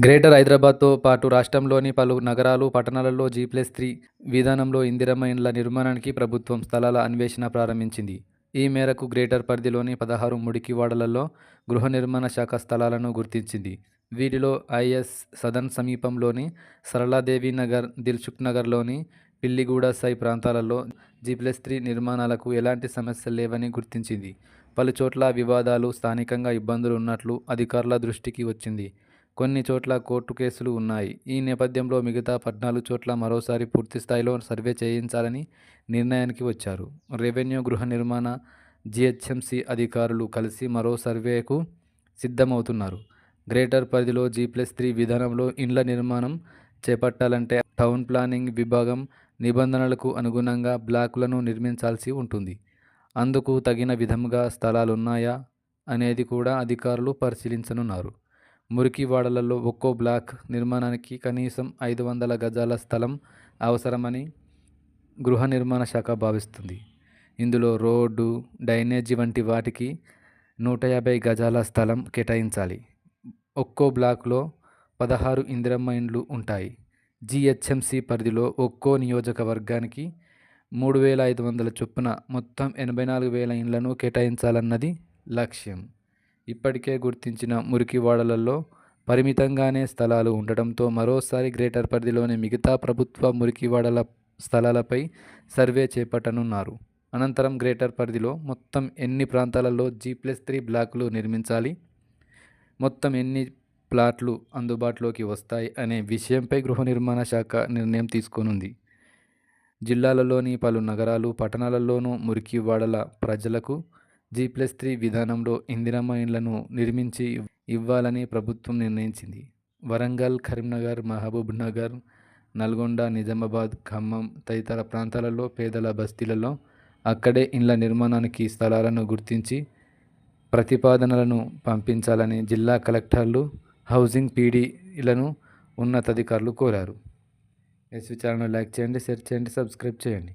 Greater హైదరాబాద్‌తో పాటు రాష్ట్రంలోని పలు నగరాలు, పట్టణాలలో G+3 విధానంలో ఇందిరమ్మ ఇండ్ల నిర్మాణానికి ప్రభుత్వం స్థలాల అన్వేషణ ప్రారంభించింది. ఈ మేరకు గ్రేటర్ పరిధిలోని 16 మురికివాడలలో గృహ నిర్మాణ శాఖ స్థలాలను గుర్తించింది. వీటిలో ఐఎస్ సదన్ సమీపంలోని సరళాదేవి నగర్, దిల్సుఖ్ నగర్‌లోని పిల్లిగూడ సై ప్రాంతాలలో G+3 నిర్మాణాలకు ఎలాంటి సమస్యలు లేవని గుర్తించింది. పలుచోట్ల వివాదాలు, స్థానికంగా ఇబ్బందులు ఉన్నట్లు అధికారుల దృష్టికి వచ్చింది. కొన్ని చోట్ల కోర్టు కేసులు ఉన్నాయి. ఈ నేపథ్యంలో మిగతా 14 చోట్ల మరోసారి పూర్తిస్థాయిలో సర్వే చేయించాలని నిర్ణయానికి వచ్చారు. రెవెన్యూ, గృహ నిర్మాణ, జీహెచ్ఎంసీ అధికారులు కలిసి మరో సర్వేకు సిద్ధమవుతున్నారు. గ్రేటర్ పరిధిలో G+3 విధానంలో ఇండ్ల నిర్మాణం చేపట్టాలంటే టౌన్ ప్లానింగ్ విభాగం నిబంధనలకు అనుగుణంగా బ్లాకులను నిర్మించాల్సి ఉంటుంది. అందుకు తగిన విధంగా స్థలాలున్నాయా అనేది కూడా అధికారులు పరిశీలించనున్నారు. మురికివాడలలో ఒక్కో బ్లాక్ నిర్మాణానికి కనీసం 500 గజాల స్థలం అవసరమని గృహ నిర్మాణ శాఖ భావిస్తుంది. ఇందులో రోడ్డు, డ్రైనేజీ వంటి వాటికి 150 గజాల స్థలం కేటాయించాలి. ఒక్కో బ్లాకులో 16 ఇందిరమ్మ ఇండ్లు ఉంటాయి. జీహెచ్ఎంసీ పరిధిలో ఒక్కో నియోజకవర్గానికి 3,500 చొప్పున మొత్తం 84,000 ఇండ్లను కేటాయించాలన్నది లక్ష్యం. ఇప్పటికే గుర్తించిన మురికివాడలలో పరిమితంగానే స్థలాలు ఉండటంతో మరోసారి గ్రేటర్ పరిధిలోని మిగతా ప్రభుత్వ మురికివాడల స్థలాలపై సర్వే చేపట్టనున్నారు. అనంతరం గ్రేటర్ పరిధిలో మొత్తం ఎన్ని ప్రాంతాలలో G+3 బ్లాకులు నిర్మించాలి, మొత్తం ఎన్ని ప్లాట్లు అందుబాటులోకి వస్తాయి అనే విషయంపై గృహ నిర్మాణ శాఖ నిర్ణయం తీసుకోనుంది. జిల్లాలలోని పలు నగరాలు, పట్టణాలలోనూ మురికివాడల ప్రజలకు G+3 విధానంలో ఇందిరమ్మ ఇండ్లను నిర్మించి ఇవ్వాలని ప్రభుత్వం నిర్ణయించింది. వరంగల్, కరీంనగర్, మహబూబ్ నగర్, నల్గొండ, నిజామాబాద్, ఖమ్మం తదితర ప్రాంతాలలో పేదల బస్తీలలో అక్కడే ఇండ్ల నిర్మాణానికి స్థలాలను గుర్తించి ప్రతిపాదనలను పంపించాలని జిల్లా కలెక్టర్లు, హౌసింగ్ పీడీలను ఉన్నతాధికారులు కోరారు. ఛానల్ను లైక్ చేయండి, షేర్ చేయండి, సబ్స్క్రైబ్ చేయండి.